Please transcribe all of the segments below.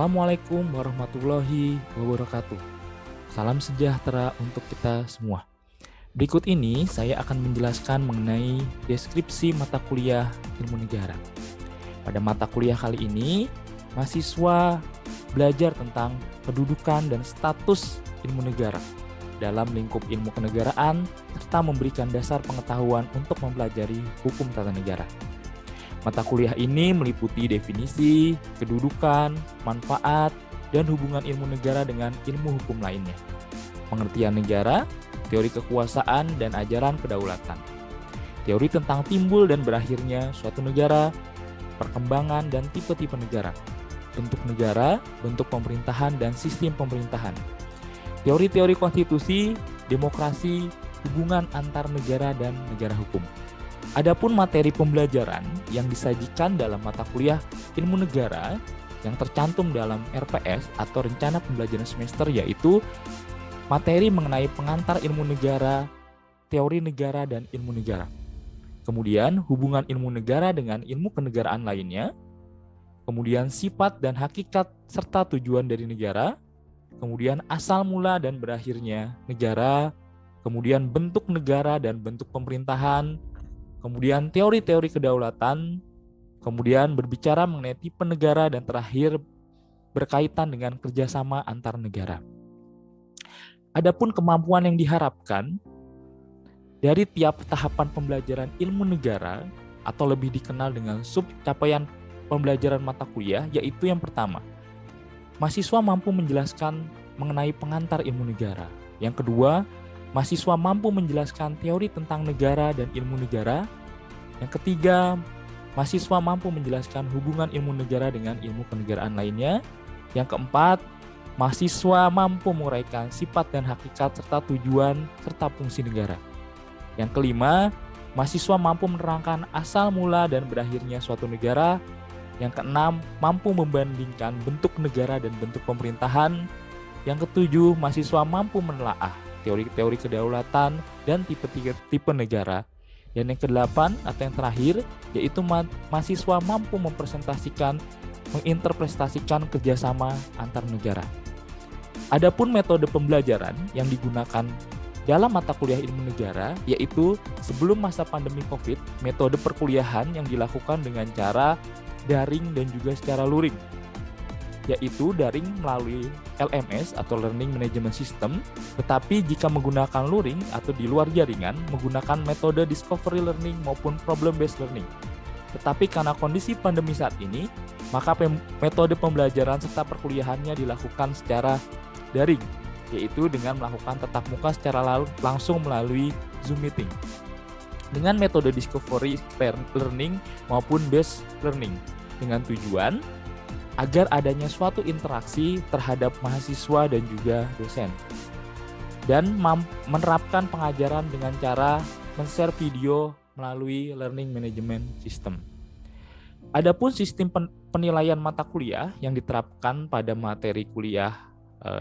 Assalamualaikum warahmatullahi wabarakatuh. Salam sejahtera untuk kita semua. Berikut ini saya akan menjelaskan mengenai deskripsi mata kuliah ilmu negara. Pada mata kuliah kali ini, mahasiswa belajar tentang kedudukan dan status ilmu negara dalam lingkup ilmu kenegaraan, serta memberikan dasar pengetahuan untuk mempelajari hukum tata negara. Mata kuliah ini meliputi definisi, kedudukan, manfaat, dan hubungan ilmu negara dengan ilmu hukum lainnya. Pengertian negara, teori kekuasaan, dan ajaran kedaulatan. Teori tentang timbul dan berakhirnya suatu negara, perkembangan dan tipe-tipe negara. Bentuk pemerintahan, dan sistem pemerintahan. Teori-teori konstitusi, demokrasi, hubungan antar negara dan negara hukum. Adapun materi pembelajaran yang disajikan dalam mata kuliah ilmu negara yang tercantum dalam RPS atau rencana pembelajaran semester yaitu materi mengenai pengantar ilmu negara, teori negara, dan ilmu negara. Kemudian hubungan ilmu negara dengan ilmu kenegaraan lainnya, kemudian sifat dan hakikat serta tujuan dari negara, kemudian asal mula dan berakhirnya negara, kemudian bentuk negara dan bentuk pemerintahan, kemudian teori-teori kedaulatan, kemudian berbicara mengenai tipe negara, dan terakhir berkaitan dengan kerjasama antar negara. Adapun kemampuan yang diharapkan dari tiap tahapan pembelajaran ilmu negara atau lebih dikenal dengan sub capaian pembelajaran mata kuliah, yaitu yang pertama, mahasiswa mampu menjelaskan mengenai pengantar ilmu negara. Yang kedua, mahasiswa mampu menjelaskan teori tentang negara dan ilmu negara. Yang ketiga, mahasiswa mampu menjelaskan hubungan ilmu negara dengan ilmu kenegaraan lainnya. Yang keempat, mahasiswa mampu menguraikan sifat dan hakikat serta tujuan serta fungsi negara. Yang kelima, mahasiswa mampu menerangkan asal mula dan berakhirnya suatu negara. Yang keenam, mampu membandingkan bentuk negara dan bentuk pemerintahan. Yang ketujuh, mahasiswa mampu menelaah teori-teori kedaulatan dan tipe negara. Dan yang kedelapan atau yang terakhir, yaitu mahasiswa mampu menginterpretasikan kerjasama antar negara. Adapun metode pembelajaran yang digunakan dalam mata kuliah ilmu negara, yaitu sebelum masa pandemi COVID, metode perkuliahan yang dilakukan dengan cara daring dan juga secara luring, yaitu daring melalui LMS atau Learning Management System, tetapi jika menggunakan luring atau di luar jaringan, menggunakan metode Discovery Learning maupun Problem Based Learning. Tetapi karena kondisi pandemi saat ini, maka metode pembelajaran serta perkuliahannya dilakukan secara daring, yaitu dengan melakukan tatap muka secara langsung melalui Zoom Meeting. Dengan metode Discovery Learning maupun Based Learning, dengan tujuan agar adanya suatu interaksi terhadap mahasiswa dan juga dosen. Dan menerapkan pengajaran dengan cara men-share video melalui Learning Management System. Adapun sistem penilaian mata kuliah yang diterapkan pada materi kuliah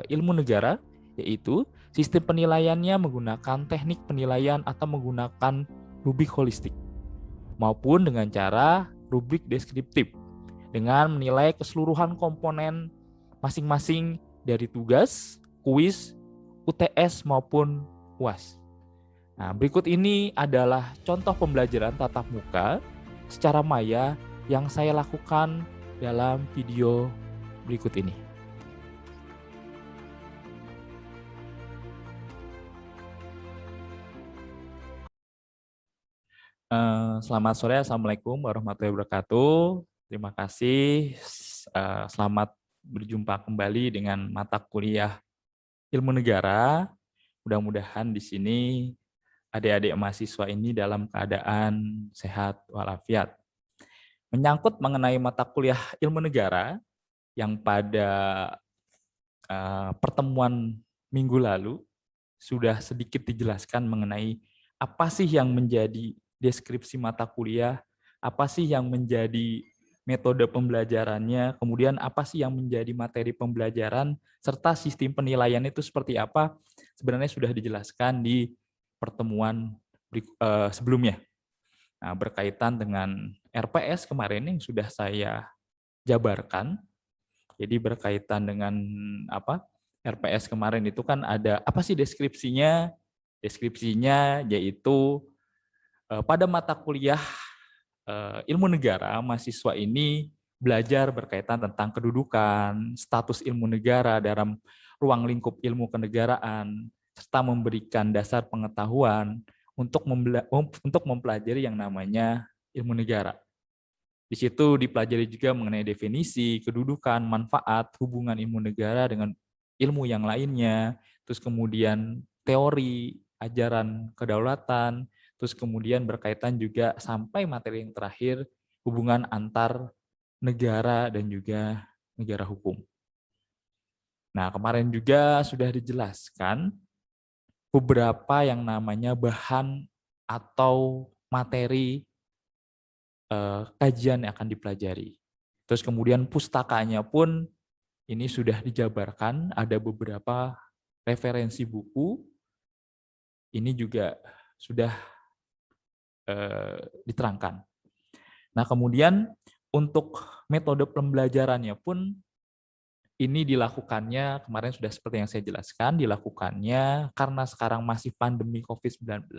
ilmu negara, yaitu sistem penilaiannya menggunakan teknik penilaian atau menggunakan rubrik holistik, maupun dengan cara rubrik deskriptif, dengan menilai keseluruhan komponen masing-masing dari tugas, kuis, UTS maupun UAS. Nah, berikut ini adalah contoh pembelajaran tatap muka secara maya yang saya lakukan dalam video berikut ini. Selamat sore, Assalamualaikum warahmatullahi wabarakatuh. Terima kasih. Selamat berjumpa kembali dengan mata kuliah ilmu negara. Mudah-mudahan di sini adik-adik mahasiswa ini dalam keadaan sehat walafiat. Menyangkut mengenai mata kuliah ilmu negara yang pada pertemuan minggu lalu sudah sedikit dijelaskan mengenai apa sih yang menjadi deskripsi mata kuliah, apa sih yang menjadi metode pembelajarannya, kemudian apa sih yang menjadi materi pembelajaran, serta sistem penilaian itu seperti apa, sebenarnya sudah dijelaskan di pertemuan sebelumnya. Nah, berkaitan dengan RPS kemarin yang sudah saya jabarkan, Jadi berkaitan dengan apa? RPS kemarin itu kan ada apa sih deskripsinya? Deskripsinya yaitu pada mata kuliah ilmu negara, mahasiswa ini belajar berkaitan tentang kedudukan, status ilmu negara dalam ruang lingkup ilmu kenegaraan, serta memberikan dasar pengetahuan untuk mempelajari yang namanya ilmu negara. Di situ dipelajari juga mengenai definisi, kedudukan, manfaat, hubungan ilmu negara dengan ilmu yang lainnya, terus kemudian teori, ajaran kedaulatan, terus kemudian berkaitan juga sampai materi yang terakhir, hubungan antar negara dan juga negara hukum. Nah, kemarin juga sudah dijelaskan beberapa yang namanya bahan atau materi kajian yang akan dipelajari. Terus kemudian pustakanya pun ini sudah dijabarkan, ada beberapa referensi buku, ini juga sudah diterangkan. Nah, kemudian untuk metode pembelajarannya pun ini dilakukannya, kemarin sudah seperti yang saya jelaskan, dilakukannya karena sekarang masih pandemi COVID-19,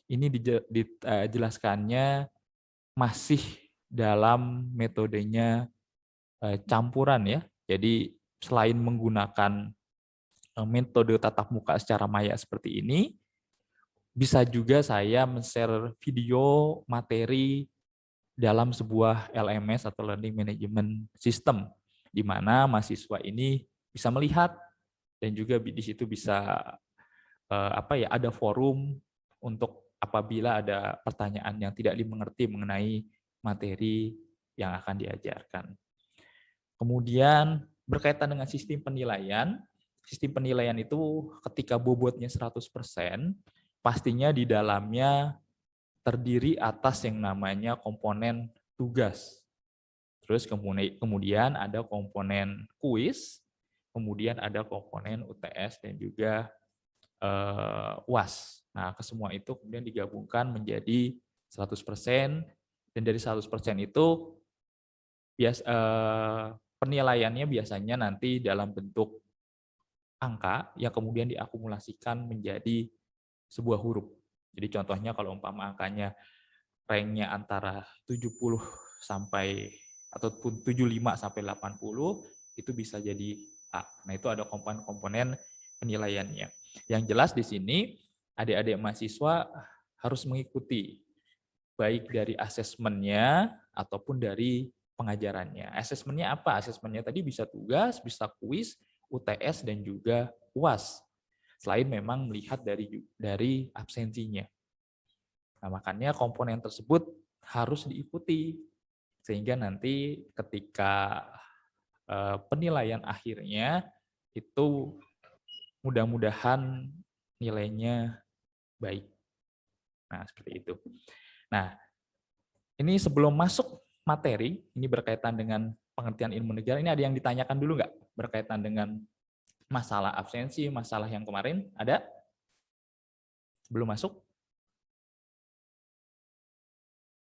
ini dijelaskannya masih dalam metodenya campuran ya. Jadi selain menggunakan metode tatap muka secara maya seperti ini, bisa juga saya men-share video materi dalam sebuah LMS atau Learning Management System, di mana mahasiswa ini bisa melihat dan juga di situ bisa ada forum untuk apabila ada pertanyaan yang tidak dimengerti mengenai materi yang akan diajarkan. Kemudian berkaitan dengan sistem penilaian itu ketika bobotnya 100%, pastinya di dalamnya terdiri atas yang namanya komponen tugas. Terus kemudian ada komponen kuis, kemudian ada komponen UTS dan juga UAS. Nah, kesemua itu kemudian digabungkan menjadi 100%, dan dari 100% itu penilaiannya biasanya nanti dalam bentuk angka yang kemudian diakumulasikan menjadi sebuah huruf. Jadi contohnya kalau umpama angkanya ranknya antara 70 sampai ataupun 75 sampai 80, itu bisa jadi A. Nah, itu ada komponen-komponen penilaiannya. Yang jelas di sini adik-adik mahasiswa harus mengikuti baik dari asesmennya ataupun dari pengajarannya. Asesmennya apa? Asesmennya tadi bisa tugas, bisa kuis, UTS, dan juga UAS. Selain memang melihat dari absensinya. Nah, makanya komponen tersebut harus diikuti. Sehingga nanti ketika penilaian akhirnya itu mudah-mudahan nilainya baik. Nah, seperti itu. Nah, ini sebelum masuk materi, ini berkaitan dengan pengertian ilmu negara, ini ada yang ditanyakan dulu nggak? Berkaitan dengan masalah absensi, masalah yang kemarin, ada? Sebelum masuk?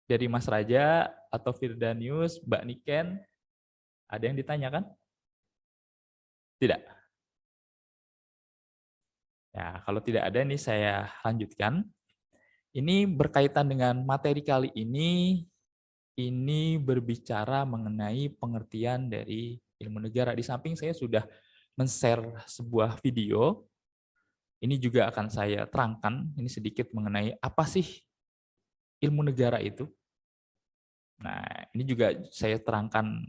Dari Mas Raja atau Firdanius, Mbak Niken, ada yang ditanyakan? Tidak? Ya, kalau tidak ada, ini saya lanjutkan. Ini berkaitan dengan materi kali ini berbicara mengenai pengertian dari ilmu negara. Di samping saya sudah men-share sebuah video, ini juga akan saya terangkan, ini sedikit mengenai apa sih ilmu negara itu. Nah, ini juga saya terangkan,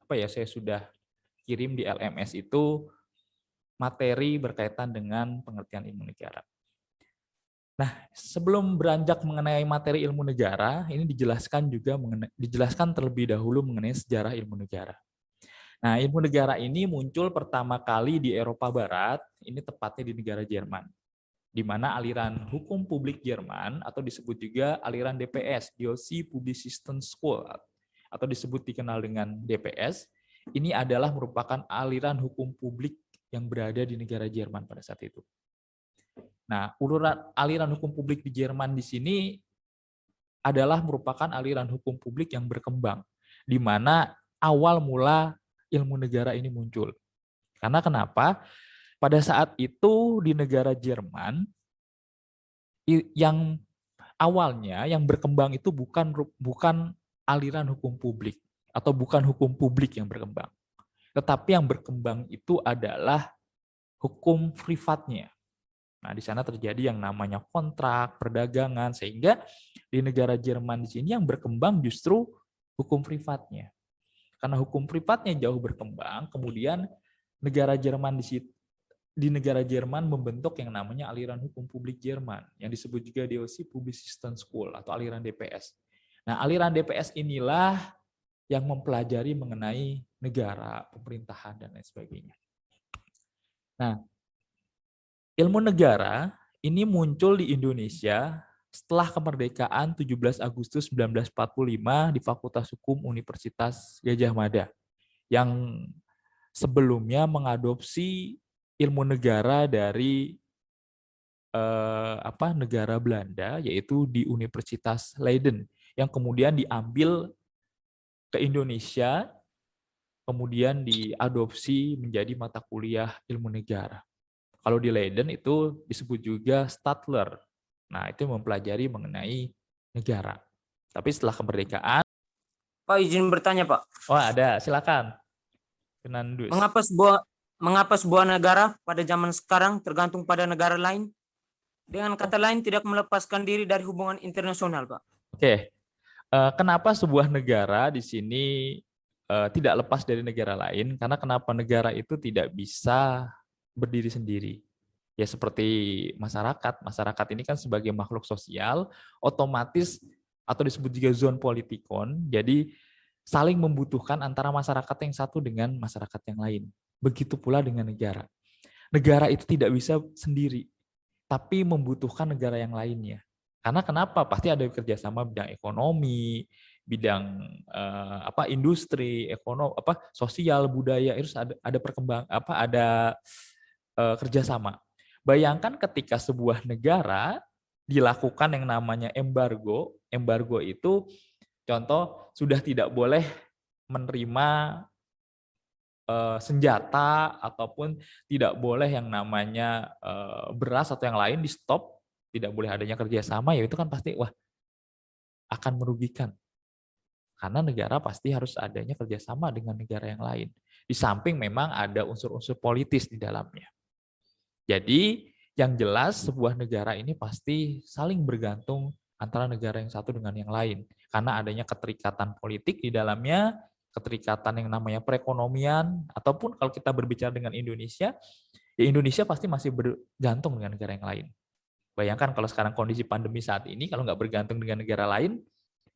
saya sudah kirim di LMS itu materi berkaitan dengan pengertian ilmu negara. Nah, sebelum beranjak mengenai materi ilmu negara, ini dijelaskan terlebih dahulu mengenai sejarah ilmu negara. Nah, ilmu negara ini muncul pertama kali di Eropa Barat, ini tepatnya di negara Jerman, di mana aliran hukum publik Jerman, atau disebut juga aliran DPS, Die Publicisten School, atau dikenal dengan DPS, ini adalah merupakan aliran hukum publik yang berada di negara Jerman pada saat itu. Nah, aliran hukum publik di Jerman di sini adalah merupakan aliran hukum publik yang berkembang, di mana awal mula ilmu negara ini muncul. Karena kenapa? Pada saat itu di negara Jerman, yang awalnya yang berkembang itu bukan aliran hukum publik atau bukan hukum publik yang berkembang. Tetapi yang berkembang itu adalah hukum privatnya. Nah, di sana terjadi yang namanya kontrak, perdagangan, sehingga di negara Jerman di sini yang berkembang justru hukum privatnya. Karena hukum privatnya jauh berkembang, kemudian negara Jerman di negara Jerman membentuk yang namanya aliran hukum publik Jerman, yang disebut juga DOC Public System School atau aliran DPS. Nah, aliran DPS inilah yang mempelajari mengenai negara, pemerintahan, dan lain sebagainya. Nah, ilmu negara ini muncul di Indonesia setelah kemerdekaan 17 Agustus 1945 di Fakultas Hukum Universitas Gadjah Mada, yang sebelumnya mengadopsi ilmu negara dari negara Belanda, yaitu di Universitas Leiden, yang kemudian diambil ke Indonesia, kemudian diadopsi menjadi mata kuliah ilmu negara. Kalau di Leiden itu disebut juga Stadler. Nah, itu mempelajari mengenai negara. Tapi setelah kemerdekaan, Pak, izin bertanya, Pak. oh ada, silakan. Fernandus. Mengapa sebuah negara pada zaman sekarang tergantung pada negara lain? Dengan kata lain, tidak melepaskan diri dari hubungan internasional, Pak. Oke. Kenapa sebuah negara di sini tidak lepas dari negara lain? Karena kenapa negara itu tidak bisa berdiri sendiri? Ya seperti masyarakat. Masyarakat ini kan sebagai makhluk sosial, otomatis atau disebut juga zon politikon, jadi saling membutuhkan antara masyarakat yang satu dengan masyarakat yang lain. Begitu pula dengan negara. Negara itu tidak bisa sendiri, tapi membutuhkan negara yang lainnya. Karena kenapa? Pasti ada kerjasama bidang ekonomi, bidang industri, ekonomi, sosial, budaya, harus ada kerjasama. Bayangkan ketika sebuah negara dilakukan yang namanya embargo. Embargo itu contoh sudah tidak boleh menerima senjata ataupun tidak boleh yang namanya beras atau yang lain di stop, tidak boleh adanya kerjasama, ya itu kan pasti akan merugikan. Karena negara pasti harus adanya kerjasama dengan negara yang lain. Di samping memang ada unsur-unsur politis di dalamnya. Jadi yang jelas sebuah negara ini pasti saling bergantung antara negara yang satu dengan yang lain. Karena adanya keterikatan politik di dalamnya, keterikatan yang namanya perekonomian, ataupun kalau kita berbicara dengan Indonesia, ya Indonesia pasti masih bergantung dengan negara yang lain. Bayangkan kalau sekarang kondisi pandemi saat ini, kalau nggak bergantung dengan negara lain,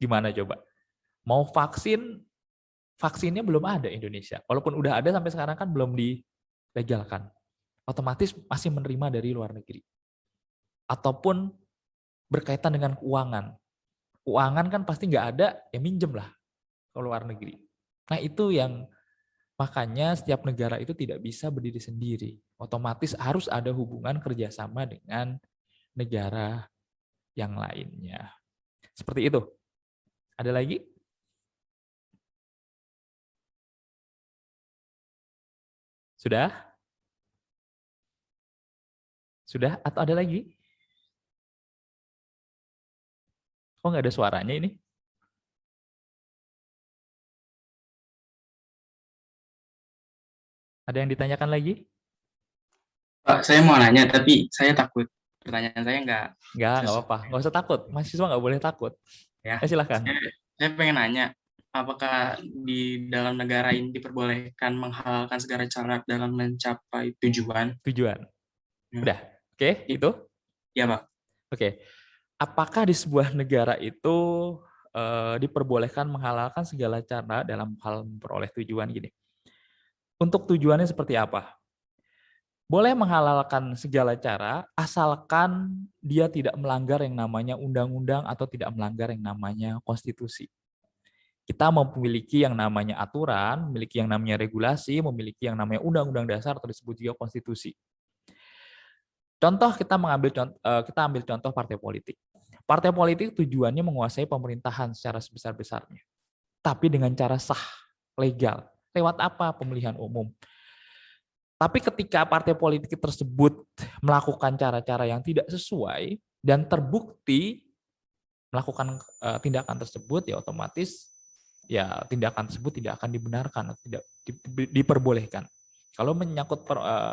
gimana coba? Mau vaksinnya belum ada Indonesia. Walaupun udah ada sampai sekarang kan belum dilegalkan. Otomatis masih menerima dari luar negeri. Ataupun berkaitan dengan keuangan. Keuangan kan pasti nggak ada, ya minjem lah ke luar negeri. Nah itu yang makanya setiap negara itu tidak bisa berdiri sendiri. Otomatis harus ada hubungan kerjasama dengan negara yang lainnya. Seperti itu. Ada lagi? Sudah? Sudah? Atau ada lagi? Kok nggak ada suaranya ini? Ada yang ditanyakan lagi? Pak, saya mau nanya, tapi saya takut. Pertanyaan saya nggak apa-apa. Nggak usah takut. Mahasiswa nggak boleh takut. Ya, silakan. Saya pengen nanya, apakah di dalam negara ini diperbolehkan menghalalkan segala cara dalam mencapai tujuan? Tujuan. Udah? Oke, itu? Ya, Pak. Oke. Apakah di sebuah negara itu diperbolehkan menghalalkan segala cara dalam hal memperoleh tujuan gini? Untuk tujuannya seperti apa? Boleh menghalalkan segala cara asalkan dia tidak melanggar yang namanya undang-undang atau tidak melanggar yang namanya konstitusi. Kita memiliki yang namanya aturan, memiliki yang namanya regulasi, memiliki yang namanya undang-undang dasar atau disebut juga konstitusi. Contoh kita ambil contoh partai politik. Partai politik tujuannya menguasai pemerintahan secara sebesar-besarnya. Tapi dengan cara sah, legal. lewat apa pemilihan umum. Tapi ketika partai politik tersebut melakukan cara-cara yang tidak sesuai dan terbukti melakukan tindakan tersebut, ya otomatis ya tindakan tersebut tidak akan dibenarkan atau tidak diperbolehkan. Kalau menyangkut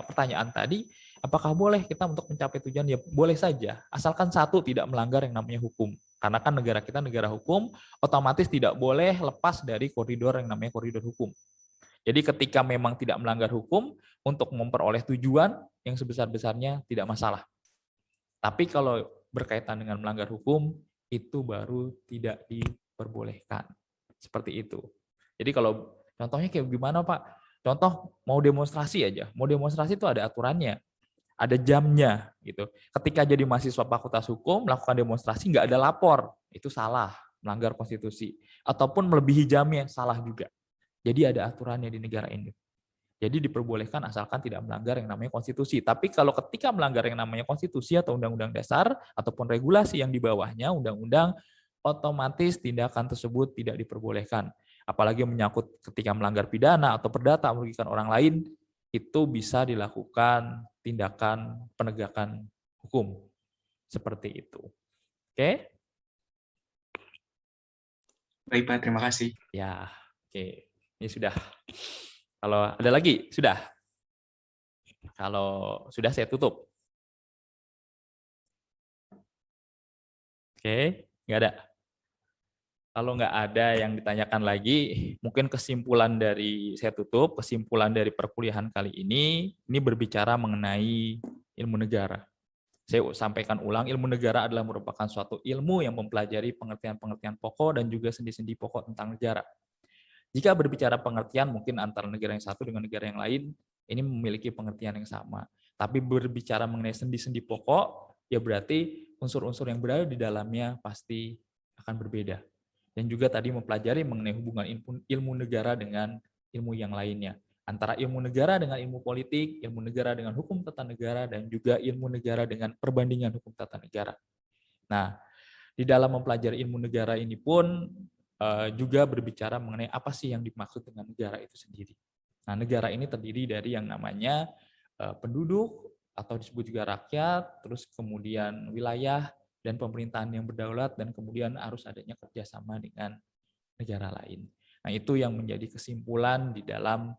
pertanyaan tadi, apakah boleh kita untuk mencapai tujuan? Ya boleh saja, asalkan satu tidak melanggar yang namanya hukum. Karena kan negara kita negara hukum, otomatis tidak boleh lepas dari koridor yang namanya koridor hukum. Jadi ketika memang tidak melanggar hukum, untuk memperoleh tujuan yang sebesar-besarnya tidak masalah. Tapi kalau berkaitan dengan melanggar hukum, itu baru tidak diperbolehkan. Seperti itu. Jadi kalau contohnya kayak gimana Pak? Contoh mau demonstrasi aja. Mau demonstrasi itu ada aturannya. Ada jamnya gitu. Ketika jadi mahasiswa Fakultas Hukum melakukan demonstrasi nggak ada lapor, itu salah, melanggar konstitusi. Ataupun melebihi jamnya, salah juga. Jadi ada aturannya di negara ini. Jadi diperbolehkan asalkan tidak melanggar yang namanya konstitusi. Tapi kalau ketika melanggar yang namanya konstitusi atau undang-undang dasar ataupun regulasi yang di bawahnya, undang-undang, otomatis tindakan tersebut tidak diperbolehkan. Apalagi menyangkut ketika melanggar pidana atau perdata merugikan orang lain, itu bisa dilakukan tindakan penegakan hukum. Seperti itu. Oke? Baik Pak, terima kasih. Ya, oke. Ini sudah. Kalau ada lagi, sudah. Kalau sudah saya tutup. Oke, nggak ada. Kalau nggak ada yang ditanyakan lagi, mungkin kesimpulan dari saya tutup, kesimpulan dari perkuliahan kali ini berbicara mengenai ilmu negara. Saya sampaikan ulang, ilmu negara adalah merupakan suatu ilmu yang mempelajari pengertian-pengertian pokok dan juga sendi-sendi pokok tentang negara. Jika berbicara pengertian mungkin antara negara yang satu dengan negara yang lain, ini memiliki pengertian yang sama. Tapi berbicara mengenai sendi-sendi pokok, ya berarti unsur-unsur yang berada di dalamnya pasti akan berbeda. Dan juga tadi mempelajari mengenai hubungan ilmu negara dengan ilmu yang lainnya. Antara ilmu negara dengan ilmu politik, ilmu negara dengan hukum tata negara, dan juga ilmu negara dengan perbandingan hukum tata negara. Nah, di dalam mempelajari ilmu negara ini pun juga berbicara mengenai apa sih yang dimaksud dengan negara itu sendiri. Nah, negara ini terdiri dari yang namanya penduduk atau disebut juga rakyat, terus kemudian wilayah dan pemerintahan yang berdaulat, dan kemudian harus adanya kerjasama dengan negara lain. Nah, itu yang menjadi kesimpulan di dalam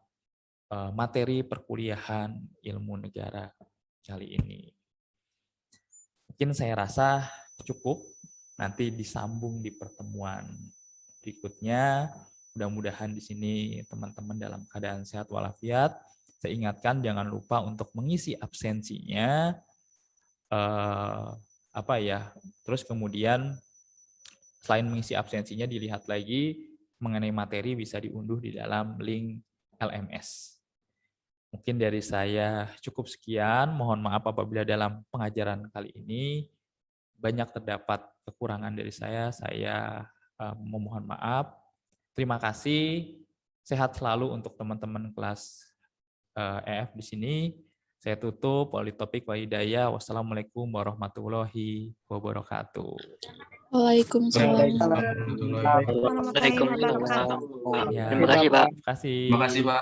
materi perkuliahan ilmu negara kali ini. Mungkin saya rasa cukup, nanti disambung di pertemuan berikutnya. Mudah-mudahan di sini teman-teman dalam keadaan sehat walafiat. Saya ingatkan jangan lupa untuk mengisi absensinya. Terus kemudian selain mengisi absensinya dilihat lagi mengenai materi bisa diunduh di dalam link LMS. Mungkin dari saya cukup sekian. Mohon maaf apabila dalam pengajaran kali ini banyak terdapat kekurangan dari saya. Saya memohon maaf. Terima kasih. Sehat selalu untuk teman-teman kelas EF di sini. Saya tutup. Walitopik wa hidayah. Wassalamualaikum warahmatullahi wabarakatuh. Waalaikumsalam. Waalaikumsalam. Ya, Terima kasih Pak. terima kasih. Terima kasih Pak.